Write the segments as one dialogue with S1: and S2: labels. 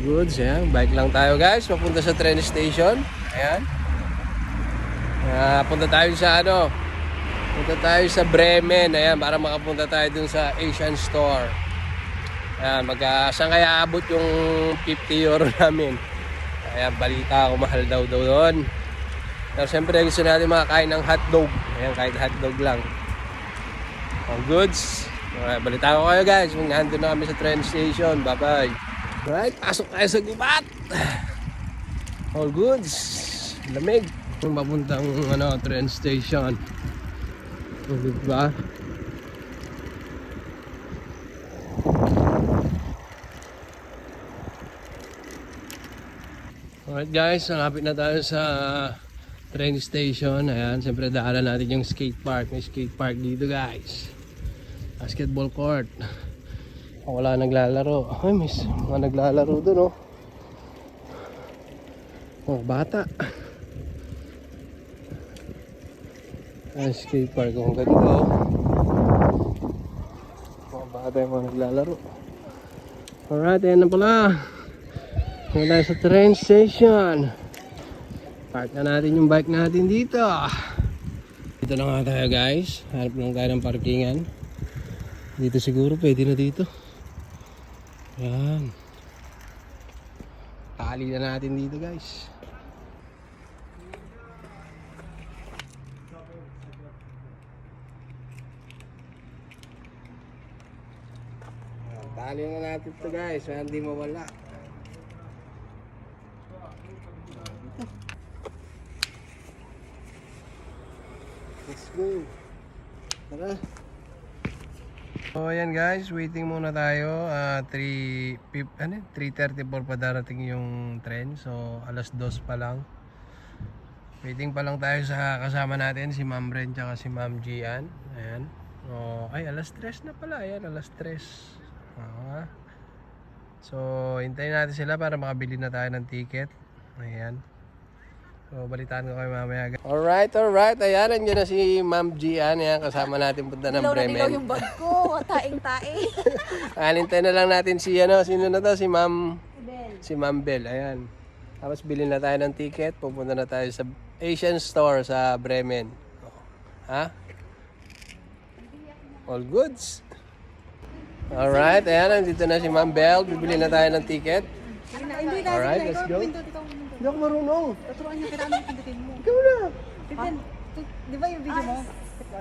S1: goods. Ayan. Bike lang tayo guys. Papunta sa train station. Ayan. Punta tayo sa ano. Punta tayo sa Bremen. Ayan. Para makapunta tayo dun sa Asian Store. Ayan. Saan kaya abot yung 50 euro namin. Ayan. Balita ako mahal daw doon. Pero siyempre gusto natin makakain ng hotdog. Ayan. Kahit hotdog lang. Ang goods. Balita ko kayo guys. Nandun na kami sa train station. Bye bye. Alright, pasok tayo sa gubat. All goods. Lamig. Papuntang train station. Diba? Alright guys, malapit na tayo sa train station. Ayan, siyempre daanan natin yung skate park. May skate park dito guys. Basketball court. Wala naglalaro. Ay, may mga naglalaro doon, oh. Oh, bata. Ay, skate park kung ganito. Mga bata yung mga naglalaro. Alright, ayan na pala. Kung tayo sa train station. Park na natin yung bike natin dito. Dito na nga tayo guys. Hanap lang tayo ng parkingan. Dito siguro, pwede na dito. Ayan. Tali na natin dito guys. Tali na natin ito guys, para hindi mawala. Let's go. Tara. So ayan guys, waiting muna tayo. 3:34 pa darating yung train. So alas 2 pa lang. Waiting pa lang tayo sa kasama natin, si Ma'am Ren tsaka si Ma'am Gian. Ayan. Ay, alas 3 na pala. Ayan, alas 3. So hintayin natin sila para makabili na tayo ng ticket. Ayan. So, balitaan ko kayo mamaya. Alright. Ayan, nandiyan na si Ma'am Gian. Ayan, kasama natin punta ng Bremen.
S2: Dilaw yung bag ko. Taing-tae.
S1: Hintayin na lang natin sino na to? Si Ma'am Bell. Ayan. Tapos bilhin na tayo ng ticket. Pupunta na tayo sa Asian Store sa Bremen. Ha? All goods. Alright, ayan, nandito na si Ma'am Bell. Bibili na tayo ng ticket. Alright, let's go. Hindi ako marunong.
S2: Tuturuan niya kita anong pindutin mo.
S1: Ikaw na.
S2: Di ba yung video mo?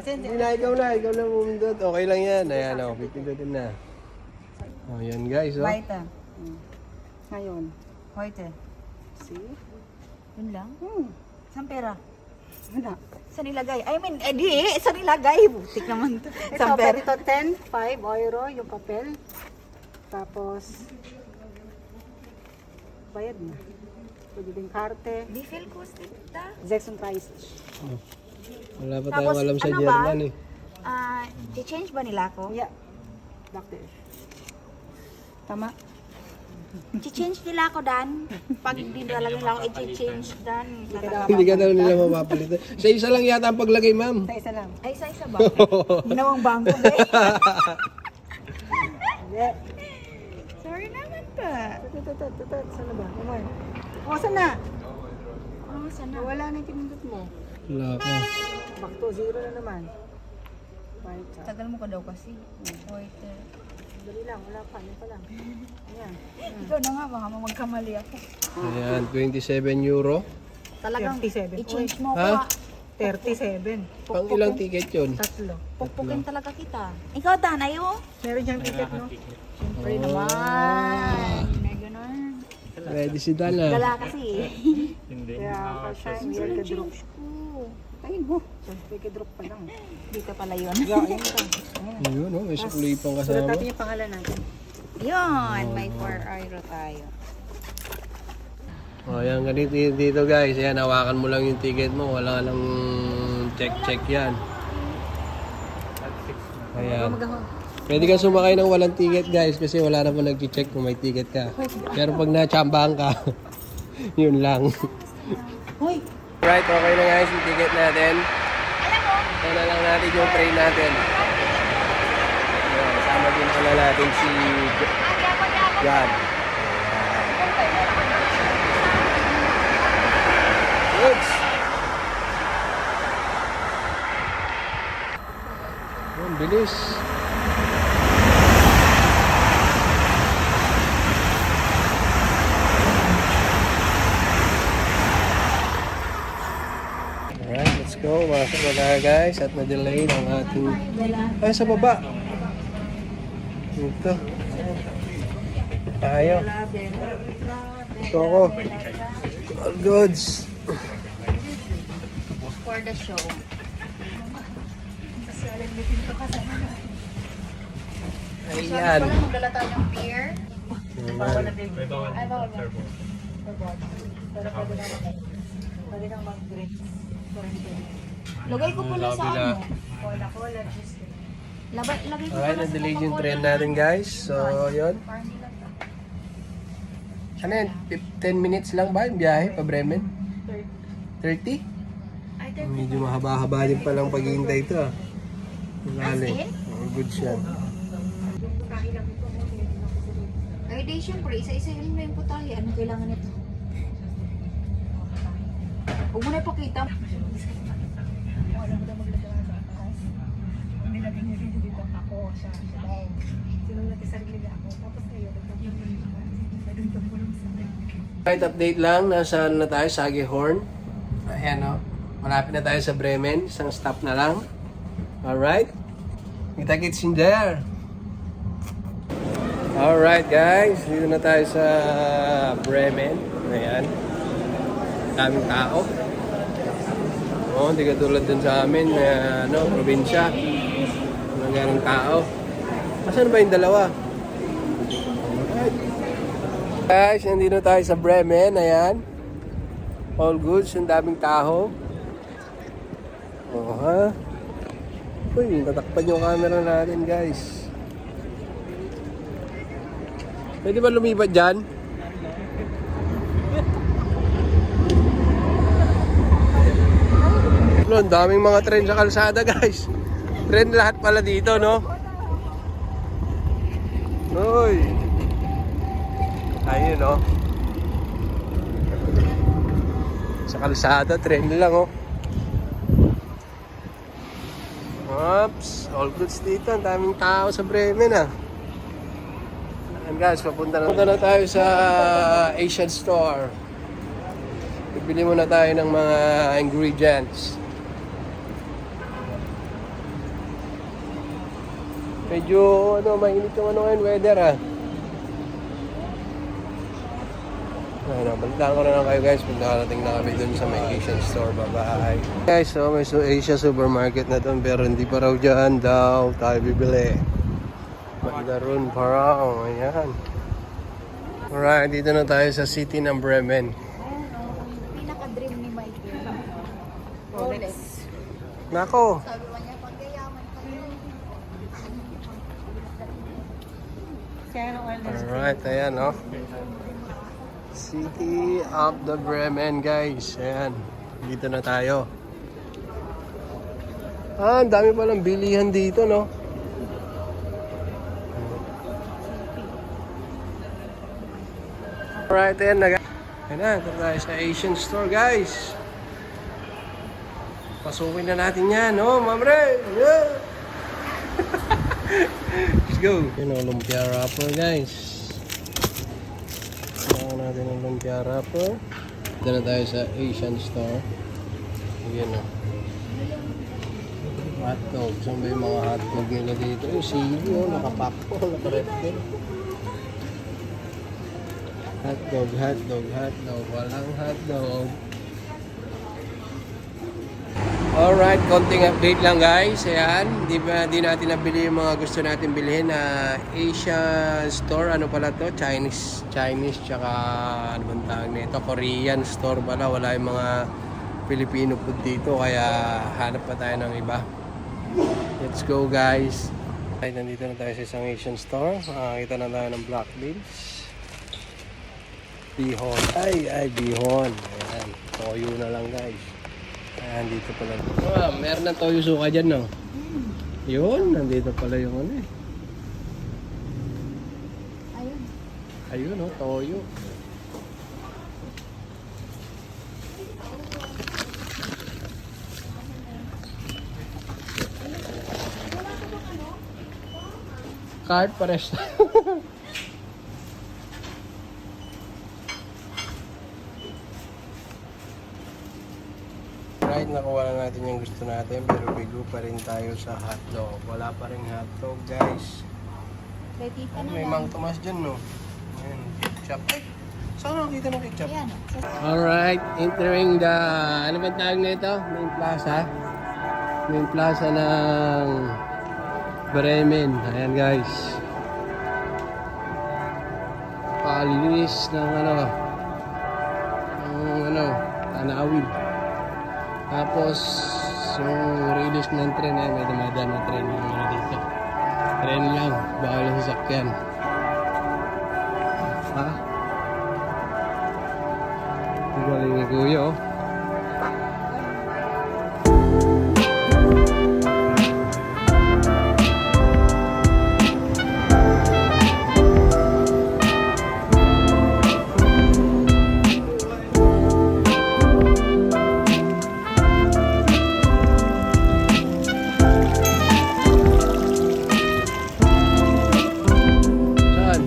S1: Hindi na, ikaw na bumindot. Okay lang yan. Ayan, pipindutin na. Oh, yan guys, oh.
S2: White. Ngayon. White. See? Yun lang? Saan pera? Wala. Saan nilagay? I mean, saan nilagay? Butik naman to. Saan pera?
S3: Ito 10, 5 euro yung papel. Tapos, bayad na. Pwede din karte.
S2: Di feel ko, tita.
S3: 36.
S1: Wala pa tayong alam sa German eh.
S2: I-change ba nila ako?
S3: Yeah. Doctor. Tama?
S2: I-change nila ako, Dan. Pag hindi nila ako i-change, Dan.
S1: Hindi ka daw nila mapapalitan. Sa isa lang yata ang paglagay, ma'am.
S3: Sa isa lang.
S2: Ay, isa ba? Ginawang bangko, be.
S3: Yeah.
S2: Sorry naman pa.
S3: Sana ba? Naman. O, sana?
S2: Oh, sana.
S3: Wala na yung pinindot mo.
S1: Wala pa.
S3: Back to zero na naman. Right.
S2: Tagal mo ka daw kasi. Wait.
S3: Dali lang. Wala pa. Yan pa lang. Ayan.
S2: Ikaw na nga, baka magkamali ako.
S1: Ayan, 27 euro.
S2: Talagang
S3: 37.
S2: i-change mo
S1: Ha?
S2: ko.
S3: 37.
S1: Pang ilang ticket yun?
S3: Tatlo.
S2: Pukpukin talaga kita. Ikaw, Dan, ayo.
S3: Meron diyang ticket, no?
S2: Siyempre naman. May ganun.
S1: Ready si Dana.
S2: Gala kasi eh.
S3: Kaya siya yung weird drop.
S2: Change ko.
S3: Ayun mo. Weird drop pa lang.
S2: Dito pala yun.
S3: Yeah, ayun pa.
S1: Ayun, oh, may sukli pang
S3: Sulat
S1: kasama.
S3: natin yung pangalan natin.
S2: Yun, may 4 euro tayo.
S1: Oh, yan, ganito dito guys. Ayan, hawakan mo lang yung ticket mo. Wala nang check yan. Ayan. Pwede kang sumakay ng walang ticket guys kasi wala na po nag-check kung may ticket ka. Pero pag na-chambahan ka, yun lang.
S2: Hoy!
S1: Right, okay na guys yung ticket natin. Ito na lang natin yung train natin. Ayan, kasama din pala natin si John. bilis. Alright, let's go. Masok na tayo guys at na-delay ang ating... Ay, sa baba. Dito. Tayo. Ito ako. All goods.
S2: For the show.
S1: Ayan.
S2: Wala magdala tayo ng beer.
S1: Ayan.
S2: Ay, bawal ba? Pwede nang mag-drinks. Lagay ko pala sa
S1: Labila.
S2: ano. Cola, juice. Lagay ko
S1: Alright,
S2: pala sa
S1: na-delay yung
S2: Coca-Cola
S1: train
S2: na-
S1: natin guys. So, yun.
S2: Parang hindi lang to.
S1: Ano yan? 10 minutes lang ba yung biyahe pa Bremen? 30?
S2: Ay,
S1: Medyo mahaba-haba din palang paghihintay ito ah. Malalim.
S2: in?
S1: Oh, good siya.
S2: Ay, di syempre, isa-isahin mo yung putahe. Anong kailangan nito? Huwag mo na ipakita.
S1: Right, update lang. Nasaan na tayo? Sagihorn. Ayan o. Malapit na tayo sa Bremen. Isang stop na lang. Alright. Kita-kits in there. Alright guys. Dito na tayo sa Bremen. Ayan. Daming tao. Oh, hindi katulad dun sa amin na probinsya. Magaling tao. Asan ba yung dalawa? Guys, nandito tayo sa Bremen. Ayan. All goods. Ang daming tao. Oh, ha? Uy, tatakpan yung camera natin, guys. Pwede ba lumipat dyan? Ang daming mga tren sa kalsada, guys. Tren lahat pala dito, no? Uy. Ayun, no? Sa kalsada, tren lang, oh. Oops, all goods dito. Ang daming tao sa Bremen, ah. Ayan, guys, papunta na tayo sa Asian store. Bibili muna tayo ng mga ingredients. Medyo, mainit yung ngayon, weather, ah. Ayun, balitaan ko na lang kayo guys pag nakarating na kami dun sa may Asian store. Bye-bye. Guys, so may Asia supermarket na dun pero hindi pa raw dyan daw tayo bibili. Magdaroon pa raw. Ayan. Alright, dito na tayo sa city ng Bremen.
S2: Pinaka-dream ni Michael. Rolex.
S1: Nako.
S2: Sabi mo niya, pagkayaman ka yun.
S1: Alright, ayan oh. City of the Bremen guys. Ayan. Dito na tayo. Ah, ang dami palang bilihan dito, no? Alright, ayan na. Ayan na, ito tayo sa Asian store guys. Pasukin na natin yan, no? Mamre! Yeah! Let's go! Yun ang lumpia wrapper guys. Kailangan natin ang lumpia wrapper. Dito na tayo sa Asian store. Ayan o. Hotdog. Saan ba yung mga hotdog nila dito? Yung sili o. Nakapack po. Nakarep din. Hotdog, hotdog, hotdog. Walang hotdog. Alright, konting update lang guys. Ayan, di natin nabili yung mga gusto natin bilhin na Asia store. Ano pala to? Chinese, tsaka ano bang tawag nito? Korean store pala. Wala yung mga Filipino food dito. Kaya hanap pa tayo ng iba. Let's go guys. Ay, nandito na tayo sa isang Asian store. Makakita na tayo ng black beans. Bihon. Ay, bihon. Ayan, toyo na lang guys. Ayan, dito pala. Ah, meron ng toyo suka dyan, no? Yun, nandito pala yung ano eh.
S2: Ayun.
S1: Ayun, no? Toyo. Cart pares. Right, nakuha na natin yung gusto natin pero bigo pa rin tayo sa hotdog. Wala pa rin hotdog guys.
S2: Ready ka na
S1: May
S2: lang.
S1: Mang Tomas dyan no. Ayan, ketchup. Ay, saan nakita ng ketchup?
S2: Ayan.
S1: Alright, entering the, ano ba tawag na ito? Main plaza. Main plaza ng Bremen. Ayan guys. Pakalinis ng Tanawid. Tapos, yung release ng tren ay may dumadaan na tren yung dito. Tren lang, bawal ang sasakyan. Ha? Galing ni Kuya oh. Saan?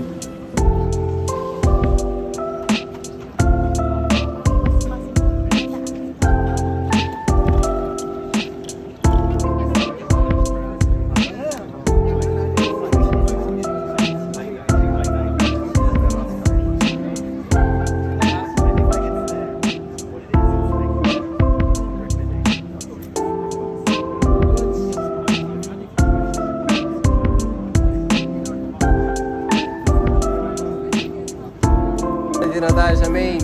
S1: Dito na tayo sa main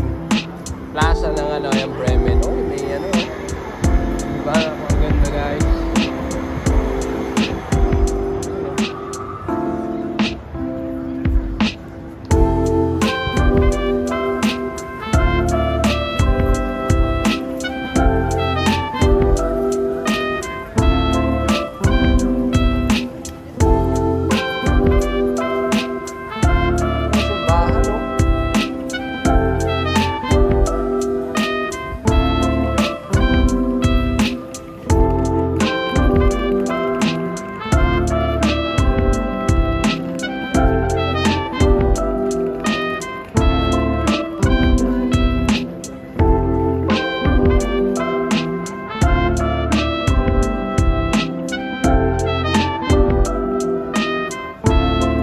S1: plaza ng yung Bremen. Oh, may diba? Ang ganda guys. Simbahan, oh.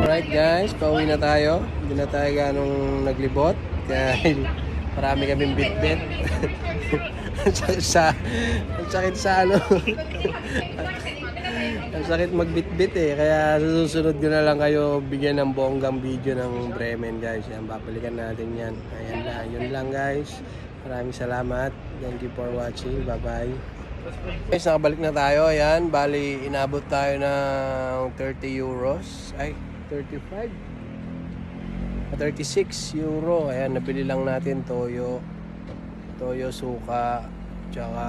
S1: Alright guys, pauwi na tayo. Hindi na tayo ganong naglibot. Kaya marami kaming bit-bit. Ang sakit sa ang sakit magbit-bit eh. Kaya susunod ko na lang kayo bigyan ng bonggang video ng Bremen guys. Yan, babalikan natin yan. Ayan na, yun lang guys. Maraming salamat. Thank you for watching. Bye-bye. Guys, nakabalik na tayo. Ayan, bali inabot tayo ng 30 euros. Ay, 35. 36 euro. Ayan, nabili lang natin toyo, suka, tsaka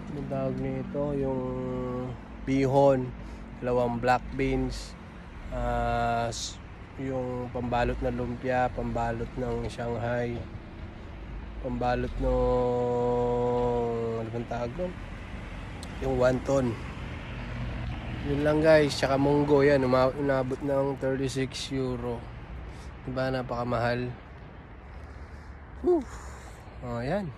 S1: anong tawag nito, yung bihon, 2 black beans, yung pambalot na lumpia, pambalot ng Shanghai, pambalot ng ano bang tawag nun? Yung wonton. Yun lang guys, tsaka munggo yan, umabot ng 36 euro. Diba, napakamahal. Whew. O yan.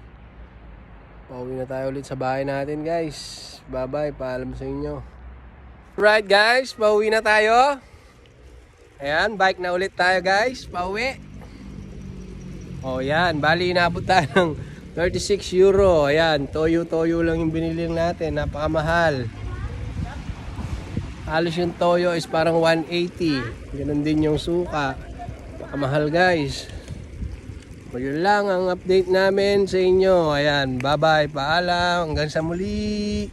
S1: Pauwi na tayo ulit sa bahay natin guys. Bye bye, paalam sa inyo. Right guys, pauwi na tayo. Ayan, bike na ulit tayo guys, pauwi. O yan, bali inabot tayo ng 36 euro. Ayan, toyo lang yung binili natin, napakamahal. Halos yung toyo is parang 180. Ganun din yung suka. Napakamahal guys. So, yun lang ang update namin sa inyo. Ayan, bye-bye, paalam, hanggang sa muli.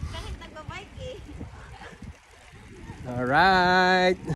S2: Kahit nagbabike eh.
S1: Alright.